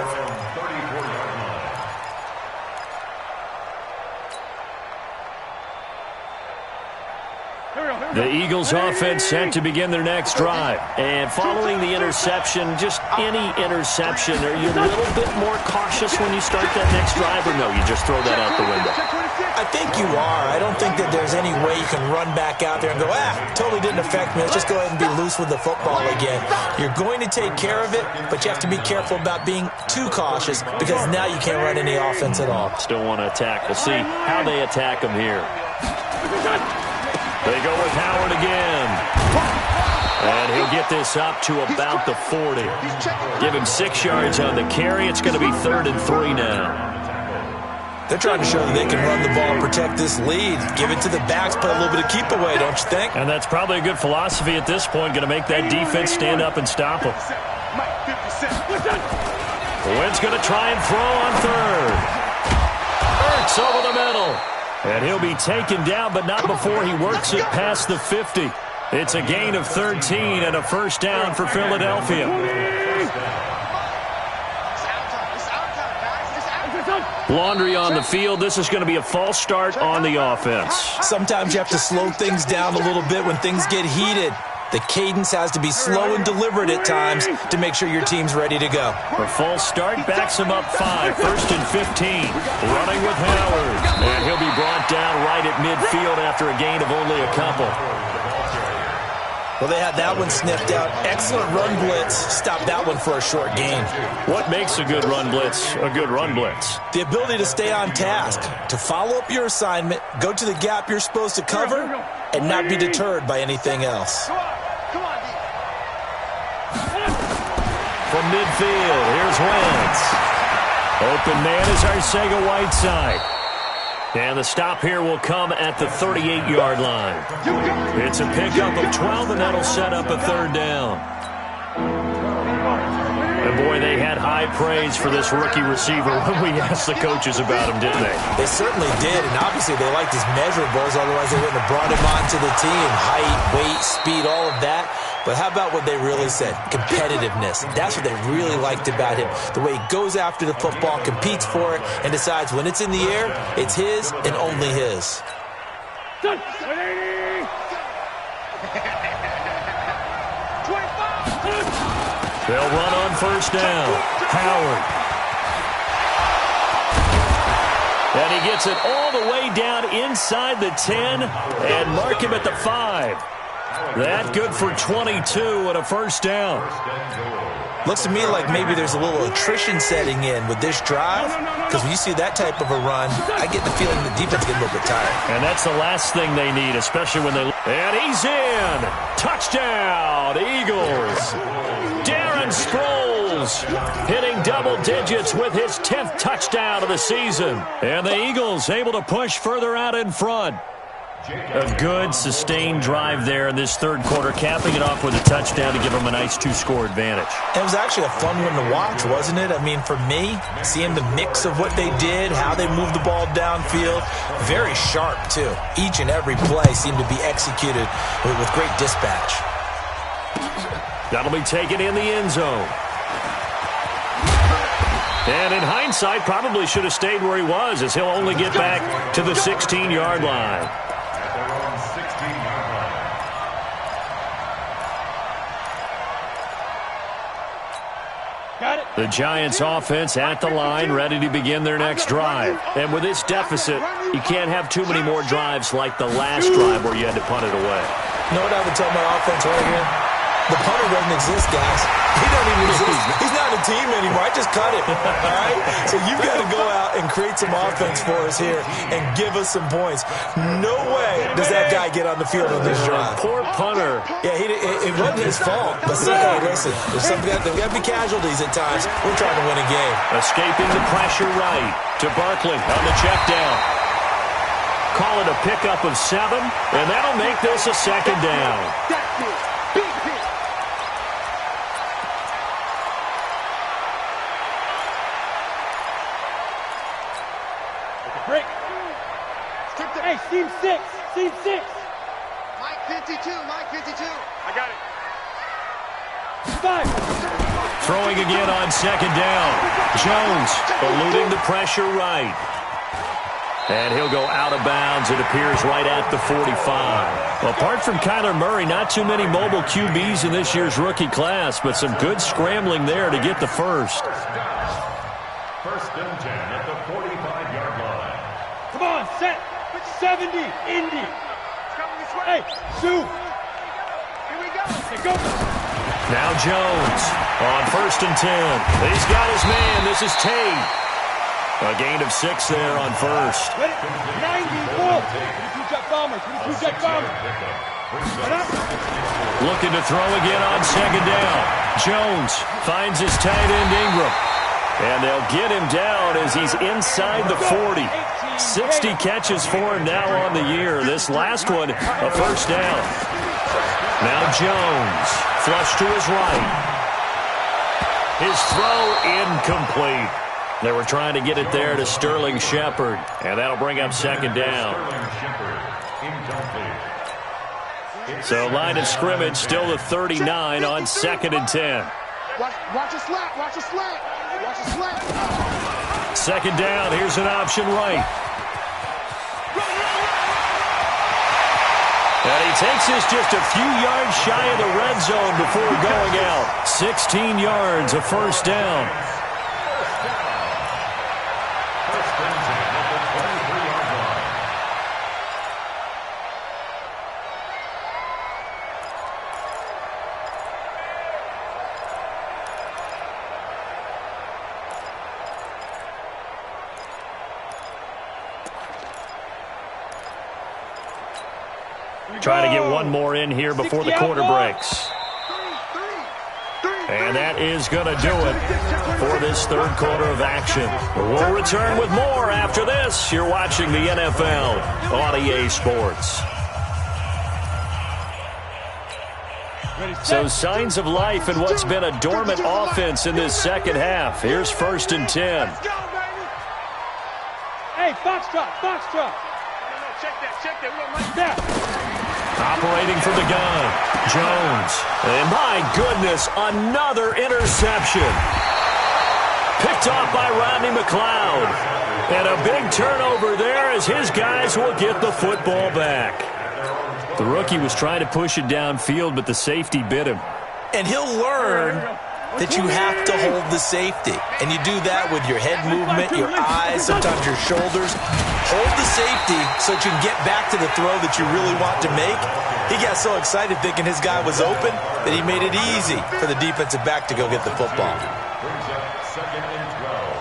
The Eagles offense set to begin their next drive. And following the interception, just any interception, are you a little bit more cautious when you start that next drive, or no, you just throw that out the window? I think you are. I don't think that there's any way you can run back out there and go, totally didn't affect me. Let's just go ahead and be loose with the football again. You're going to take care of it, but you have to be careful about being too cautious because now you can't run any offense at all. Still want to attack. We'll see how they attack them here. They go with Howard again. And he'll get this up to about the 40. Give him 6 yards on the carry. It's going to be 3rd and 3 now. They're trying to show that they can run the ball and protect this lead. Give it to the backs, play a little bit of keep away, don't you think? And that's probably a good philosophy at this point, going to make that defense stand up and stop them. Wynn's going to try and throw on 3rd. Ertz over the middle. And he'll be taken down, but not before he works it past the 50. It's a gain of 13 and a first down for Philadelphia. Laundry on the field. This is going to be a false start on the offense. Sometimes you have to slow things down a little bit when things get heated. The cadence has to be slow and deliberate at times to make sure your team's ready to go. A false start backs him up 5. 1st and 15. Running with Howard. And he'll be brought down right at midfield after a gain of only a couple. Well, they had that one sniffed out. Excellent run blitz. Stop that one for a short gain. What makes a good run blitz a good run blitz? The ability to stay on task, to follow up your assignment, go to the gap you're supposed to cover, and not be deterred by anything else. From midfield, here's Wentz. Open man is Arcega-Whiteside. And the stop here will come at the 38-yard line. It's a pickup of 12, and that'll set up a 3rd down. And boy, they had high praise for this rookie receiver when we asked the coaches about him, didn't they? They certainly did, and obviously they liked his measurables, otherwise they wouldn't have brought him onto the team. Height, weight, speed, all of that. But how about what they really said? Competitiveness. That's what they really liked about him. The way he goes after the football, competes for it, and decides when it's in the air, it's his and only his. They'll run on 1st down. Howard. And he gets it all the way down inside the 10 and mark him at the 5. That good for 22 and a first down. Looks to me like maybe there's a little attrition setting in with this drive, because when you see that type of a run, I get the feeling the defense gets a little bit tired. And that's the last thing they need, especially when they... And he's in! Touchdown, Eagles! Darren Sproles hitting double digits with his 10th touchdown of the season. And the Eagles able to push further out in front. A good, sustained drive there in this third quarter, capping it off with a touchdown to give them a nice 2-score advantage. It was actually a fun one to watch, wasn't it? I mean, for me, seeing the mix of what they did, how they moved the ball downfield, very sharp, too. Each and every play seemed to be executed with great dispatch. That'll be taken in the end zone. And in hindsight, probably should have stayed where he was, as he'll only get back to the 16-yard line. The Giants offense at the line, ready to begin their next drive. And with this deficit, you can't have too many more drives like the last drive where you had to punt it away. You know what I would tell my offense right here? The punter doesn't exist, guys. He doesn't even exist. He's not a team anymore. I just cut him. All right? So you've got to go out and create some offense for us here and give us some points. No way does that guy get on the field on this drive. Poor punter. Yeah, it wasn't his fault. But hey, listen, there's got to be casualties at times. We're trying to win a game. Escaping the pressure right to Barkley on the check down. Call it a pickup of 7, and that'll make this a second down. Break. Hey, seam 6. Seam 6. Mike 52. Mike 52. I got it. 5. Throwing again on second down. Jones eluding the pressure right. And he'll go out of bounds, it appears, right at the 45. Well, apart from Kyler Murray, not too many mobile QBs in this year's rookie class, but some good scrambling there to get the first. First and 10 at the 45-yard line. Come on, set. 70. Indy. Hey, shoot. Here we go. Hey, go. Now Jones on first and 10. He's got his man. This is Tate. A gain of 6 there on first. 90. Ball. 22 jet bombers. 22 jet bombers. Looking to throw again on second down. Jones finds his tight end Ingram. And they'll get him down as he's inside the 40. 60 catches for him now on the year. This last one, a first down. Now Jones, flush to his right. His throw incomplete. They were trying to get it there to Sterling Shepard. And that'll bring up second down. So line of scrimmage still the 39 on second and 10. Watch a slant. Watch a slant. Watch a slant. Second down. Here's an option right. And he takes this just a few yards shy of the red zone before going out. 16 yards, a first down. Trying to get one more in here before the quarter breaks. And that is going to do it for this third quarter of action. We'll return with more after this. You're watching the NFL on EA Sports. So signs of life in what's been a dormant offense in this second half. Here's first and 10. Hey, foxtrot, foxtrot. Check that. We don't like that. Operating from the gun, Jones. And my goodness, another interception. Picked off by Rodney McLeod. And a big turnover there as his guys will get the football back. The rookie was trying to push it downfield, but the safety bit him. And he'll learn that you have to hold the safety. And you do that with your head movement, your eyes, sometimes your shoulders. Hold the safety so that you can get back to the throw that you really want to make. He got so excited thinking his guy was open that he made it easy for the defensive back to go get the football.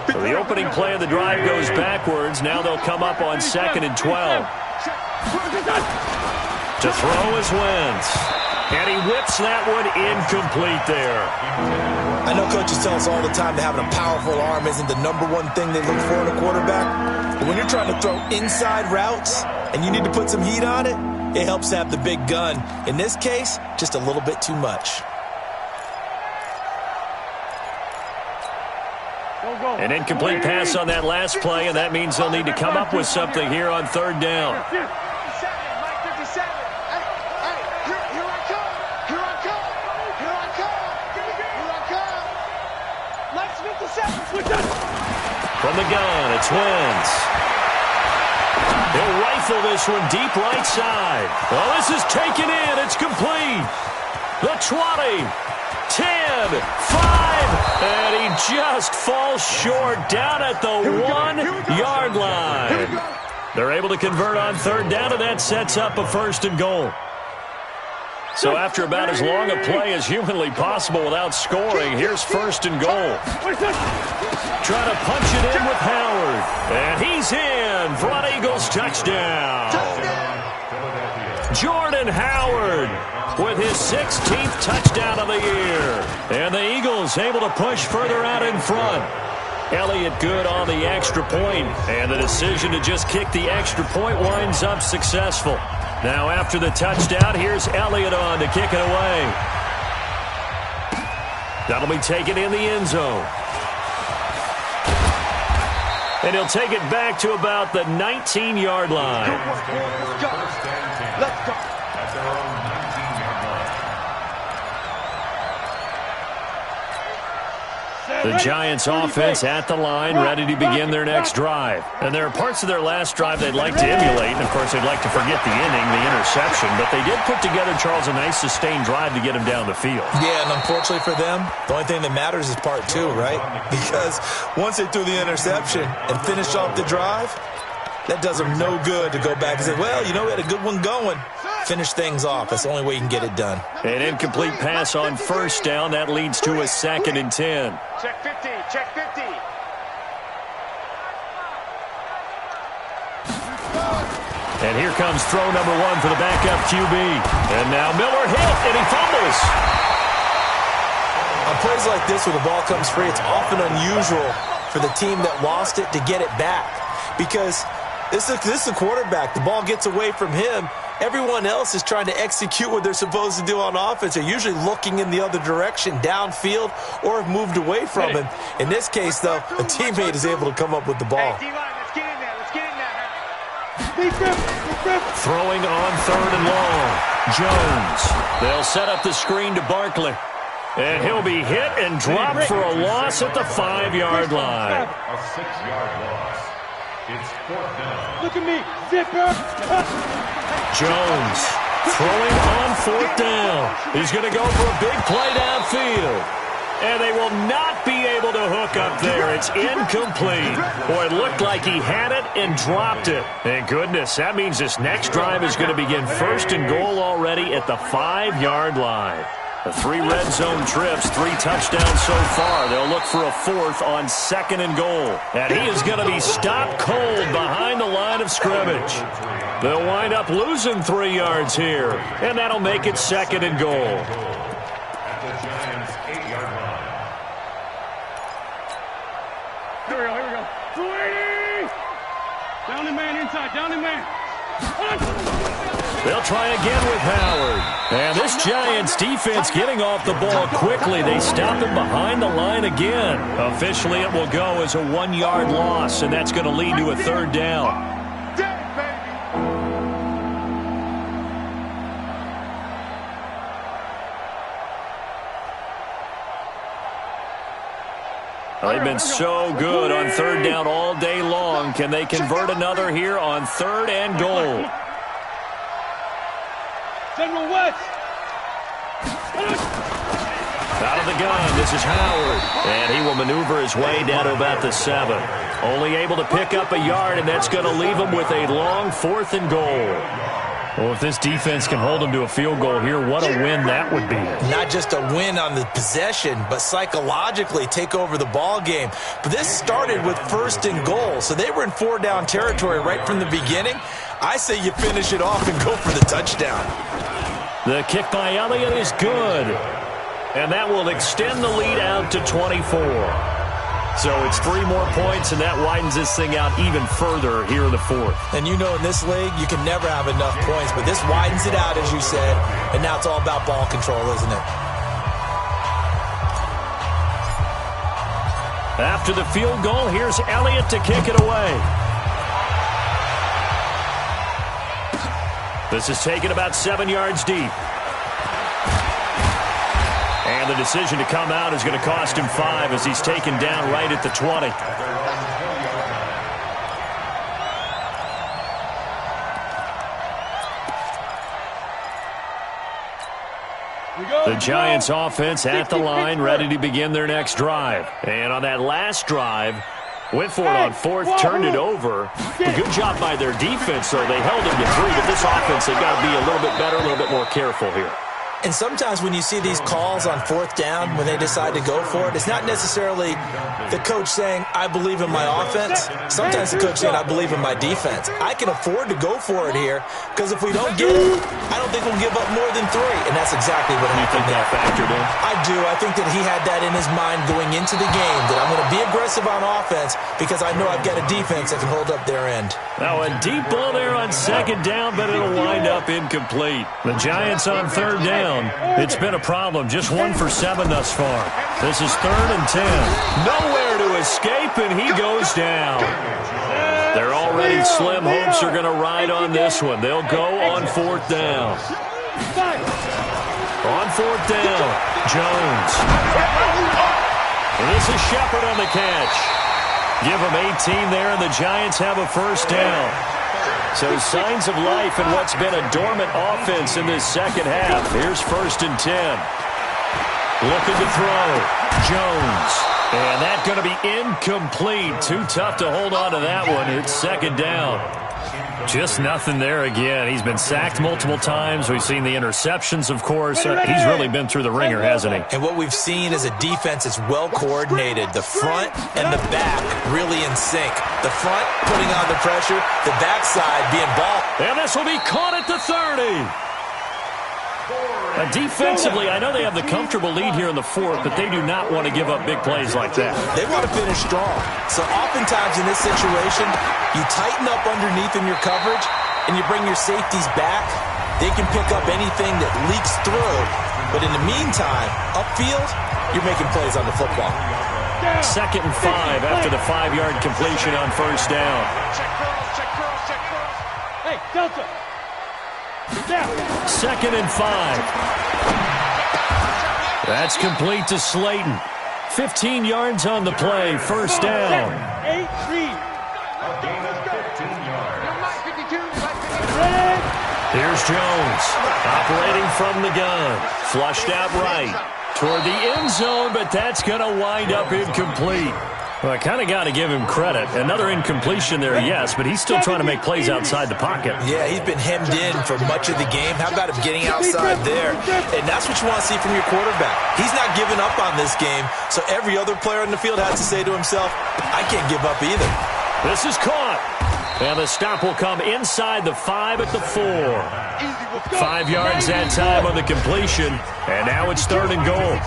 So the opening play of the drive goes backwards. Now they'll come up on second and 12. To throw is Wentz. And he whips that one incomplete there. I know coaches tell us all the time that having a powerful arm isn't the number one thing they look for in a quarterback. But when you're trying to throw inside routes and you need to put some heat on it, it helps to have the big gun. In this case, just a little bit too much. An incomplete pass on that last play, and that means they'll need to come up with something here on third down. From the gun, it's Wentz. He'll rifle this one deep right side. Well, this is taken in. It's complete. The 20, 10, 5, and he just falls short down at the 1-yard line. They're able to convert on third down, and that sets up a first and goal. So after about as long a play as humanly possible without scoring, here's first and goal. Trying to punch it in with Howard. And he's in for an Eagles touchdown. Jordan Howard with his 16th touchdown of the year. And the Eagles able to push further out in front. Elliott good on the extra point, and the decision to just kick the extra point winds up successful. Now after the touchdown, here's Elliott on to kick it away. That'll be taken in the end zone. And he'll take it back to about the 19-yard line. Let's go. The Giants offense at the line, ready to begin their next drive. And there are parts of their last drive they'd like to emulate. And, of course, they'd like to forget the inning, the interception. But they did put together, Charles, a nice sustained drive to get him down the field. Yeah, and unfortunately for them, the only thing that matters is part two, right? Because once they threw the interception and finished off the drive, that does them no good to go back and say, well, you know, we had a good one going. Finish things off. That's the only way you can get it done. An incomplete pass on first down. That leads to a 2nd and 10. Check 50. Check 50. And here comes throw number 1 for the backup QB. And now Miller hit, and he fumbles. On plays like this where the ball comes free, it's often unusual for the team that lost it to get it back. Because this is the quarterback. The ball gets away from him. Everyone else is trying to execute what they're supposed to do on offense. They're usually looking in the other direction, downfield, or have moved away from him. In this case, though, a teammate is able to come up with the ball. Hey, D-line, let's get in there. Let's get in there. Throwing on 3rd and long. Jones. They'll set up the screen to Barkley. And he'll be hit and dropped for a loss at the 5-yard line. A 6-yard loss. It's 4th down. Look at me. Zipper. Jones throwing on 4th down. He's going to go for a big play downfield. And they will not be able to hook up there. It's incomplete. Boy, it looked like he had it and dropped it. Thank goodness. That means this next drive is going to begin 1st and goal already at the 5-yard line. The 3 red zone trips, 3 touchdowns so far. They'll look for a 4th on 2nd and goal. And he is going to be stopped cold behind the line of scrimmage. They'll wind up losing 3 yards here. And that'll make it 2nd and goal. At the Giants' 8-yard line. Here we go. 280. Down the man inside. Down the man. They'll try again with Howard. And this Giants defense getting off the ball quickly. They stop him behind the line again. Officially, it will go as a 1-yard loss, and that's going to lead to a 3rd down. They've been so good on 3rd down all day long. Can they convert another here on 3rd and goal? General West. Out of the gun, this is Howard. And he will maneuver his way down to about the 7. Only able to pick up a yard, and that's going to leave him with a long 4th and goal. Well, if this defense can hold them to a field goal here, what a win that would be. Not just a win on the possession, but psychologically take over the ball game. But this started with 1st and goal, so they were in 4-down territory right from the beginning. I say you finish it off and go for the touchdown. The kick by Elliott is good. And that will extend the lead out to 24. So it's 3 more points, and that widens this thing out even further here in the 4th. And you know in this league, you can never have enough points, but this widens it out, as you said, and now it's all about ball control, isn't it? After the field goal, here's Elliott to kick it away. This is taken about 7 yards deep. And the decision to come out is going to cost him 5 as he's taken down right at the 20. The Giants offense at the line, ready to begin their next drive. And on that last drive, went for it on 4th, turned it over. A good job by their defense, though. They held him to 3, but this offense, they've got to be a little bit better, a little bit more careful here. And sometimes when you see these calls on fourth down, when they decide to go for it, it's not necessarily the coach saying, I believe in my offense. Sometimes the coach saying, I believe in my defense. I can afford to go for it here because if we don't get it, I don't think we'll give up more than 3. And that's exactly what happened there. You think that factored in? I do. I think that he had that in his mind going into the game, that I'm going to be aggressive on offense because I know I've got a defense that can hold up their end. Now a deep ball there on second down, but it'll wind up incomplete. The Giants on third down. It's been a problem. Just 1 for 7 thus far. This is 3rd and 10. Nowhere to escape, and he goes down. They're already slim hopes are going to ride on this one. They'll go on 4th down. On 4th down, Jones. And this is Shepard on the catch. Give him 18 there, and the Giants have a first down. So signs of life in what's been a dormant offense in this second half. Here's 1st and 10. Looking to throw. Jones. And that's going to be incomplete. Too tough to hold on to that one. It's 2nd down. Just nothing there again. He's been sacked multiple times. We've seen the interceptions, of course. He's really been through the ringer, hasn't he? And what we've seen is a defense that's well coordinated. The front and the back really in sync. The front putting on the pressure, the backside being ball. And this will be caught at the 30. Defensively, I know they have the comfortable lead here in the 4th, but they do not want to give up big plays like that. They want to finish strong. So oftentimes in this situation, you tighten up underneath in your coverage, and you bring your safeties back. They can pick up anything that leaks through. But in the meantime, upfield, you're making plays on the football. 2nd and 5 after the 5-yard completion on 1st down. Check curls. Hey, Delta. 2nd and 5. That's complete to Slayton. 15 yards on the play. First down. 8-3. Here's Jones. Operating from the gun. Flushed out right. Toward the end zone, but that's going to wind up incomplete. Well, I kind of got to give him credit. Another incompletion there, yes, but he's still trying to make plays outside the pocket. Yeah, he's been hemmed in for much of the game. How about him getting outside there? And that's what you want to see from your quarterback. He's not giving up on this game, so every other player on the field has to say to himself, I can't give up either. This is caught. And the stop will come inside the 5 at the 4. 5 yards that time on the completion, and now it's 3rd and goal.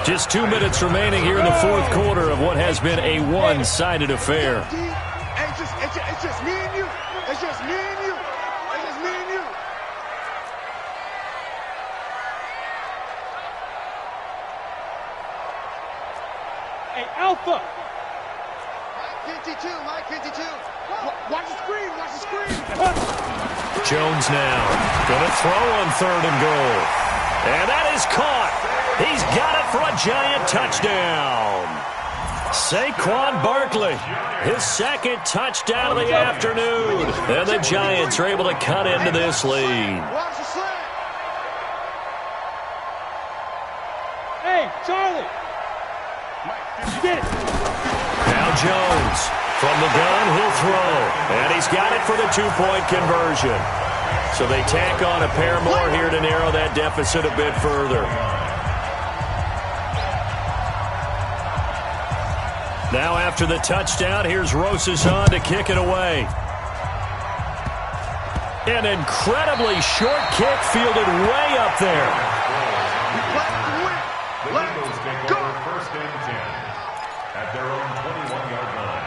Just 2 minutes remaining here in the 4th quarter of what has been a one-sided affair. It's just me and you. It's just me and you. It's just me and you. Hey, Alpha. Mike 52. Watch the screen. Jones now going to throw on 3rd and goal. And that is caught. He's got it for a Giant touchdown. Saquon Barkley, his 2nd touchdown of the afternoon. And the Giants are able to cut into this lead. Watch the slant. Hey, Charlie. Get it. Now Jones. From the gun, he'll throw. And he's got it for the 2-point conversion. So they tack on a pair more here to narrow that deficit a bit further. Now after the touchdown, here's Rosas on to kick it away. An incredibly short kick fielded way up there. Let's go. 1st and 10 at their own 21-yard line.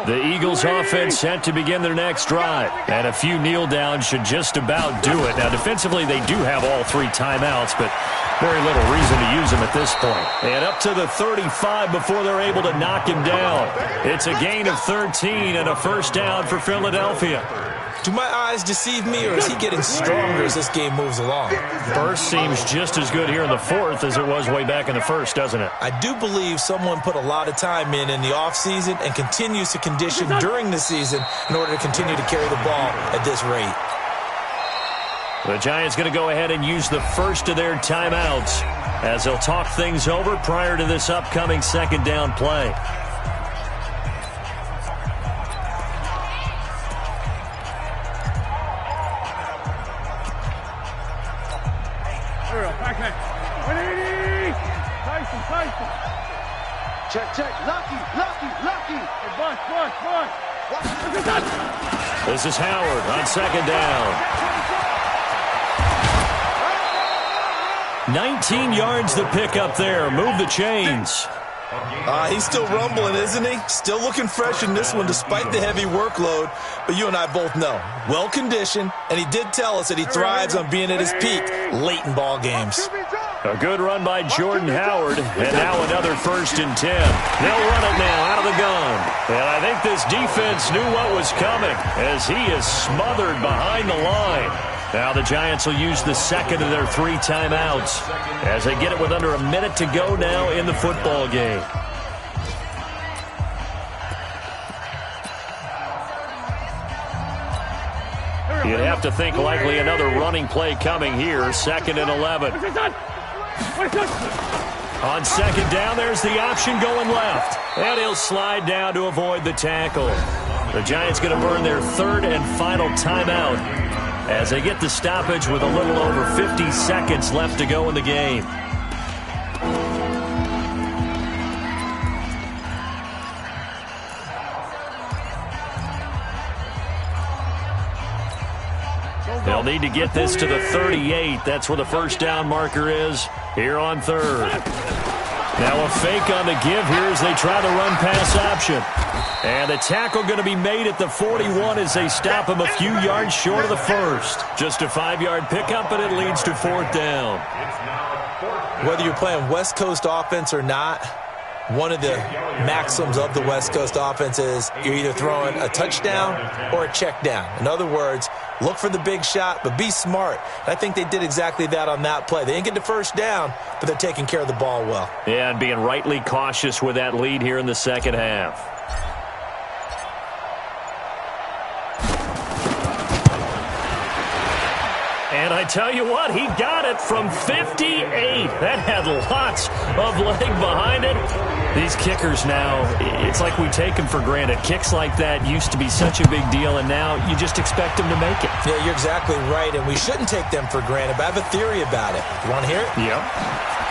The Eagles offense set to begin their next drive. And a few kneel downs should just about do it. Now defensively they do have all 3 timeouts, but very little reason to use them at this point. And up to the 35 before they're able to knock him down. It's a gain of 13 and a first down for Philadelphia. Do my eyes deceive me, or is he getting stronger as this game moves along? Burst seems just as good here in the 4th as it was way back in the 1st, doesn't it? I do believe someone put a lot of time in the offseason and continues to condition during the season in order to continue to carry the ball at this rate. The Giants going to go ahead and use the first of their timeouts as they'll talk things over prior to this upcoming 2nd down play. Back Check, check. Lucky. Hey, boss. This is Howard on second down. 19 yards to pick up there. Move the chains. He's still rumbling, isn't he? Still looking fresh in this one despite the heavy workload. But you and I both know, well-conditioned, and he did tell us that he thrives on being at his peak late in ball games. A good run by Jordan Howard, and now another 1st and 10. They'll run it now out of the gun. And I think this defense knew what was coming as he is smothered behind the line. Now the Giants will use the second of their 3 timeouts as they get it with under a minute to go now in the football game. You'd have to think likely another running play coming here, 2nd and 11. On second down, there's the option going left. And he'll slide down to avoid the tackle. The Giants going to burn their 3rd and final timeout as they get the stoppage with a little over 50 seconds left to go in the game. They'll need to get this to the 38. That's where the first down marker is here on 3rd. Now a fake on the give here as they try the run-pass option. And the tackle going to be made at the 41 as they stop him a few yards short of the first. Just a 5-yard pickup, and it leads to 4th down. Whether you're playing West Coast offense or not, one of the maxims of the West Coast offense is you're either throwing a touchdown or a check down. In other words, look for the big shot, but be smart. And I think they did exactly that on that play. They didn't get the first down, but they're taking care of the ball well. Yeah, and being rightly cautious with that lead here in the second half. And I tell you what, he got it from 58. That had lots of leg behind it. These kickers now, it's like we take them for granted. Kicks like that used to be such a big deal, and now you just expect them to make it. Yeah, you're exactly right, and we shouldn't take them for granted, but I have a theory about it. You want to hear it? Yep.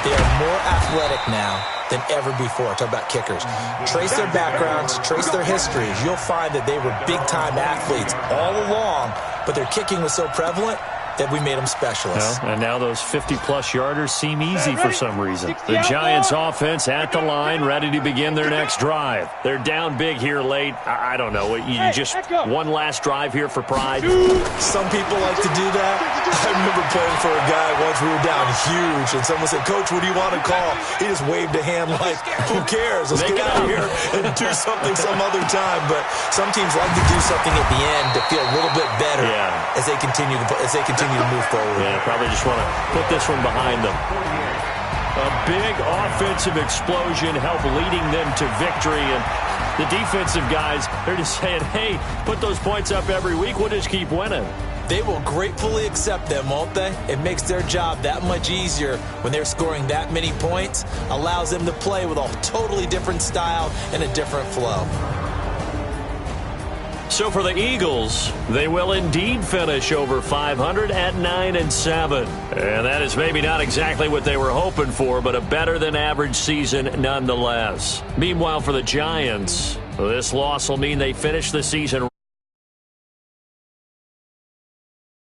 They are more athletic now than ever before. Talk about kickers. Trace their backgrounds, trace their histories. You'll find that they were big-time athletes all along, but their kicking was so prevalent that we made them specialists. Well, and now those 50-plus yarders seem easy for some reason. The Giants offense at the line, ready to begin their next drive. They're down big here late. I don't know. You just one last drive here for pride? Some people like to do that. I remember playing for a guy once. We were down huge, and someone said, "Coach, what do you want to call?" He just waved a hand like, "Who cares? Let's get out of here and do something some other time." But some teams like to do something at the end to feel a little bit better as they continue to move forward. Yeah, probably just want to put this one behind them. A big offensive explosion helped leading them to victory, and the defensive guys, they're just saying, hey, put those points up every week, we'll just keep winning. They will gratefully accept them, won't they? It makes their job that much easier when they're scoring that many points, allows them to play with a totally different style and a different flow. So for the Eagles, they will indeed finish over 500 at 9-7. And that is maybe not exactly what they were hoping for, but a better than average season nonetheless. Meanwhile, for the Giants, this loss will mean they finish the season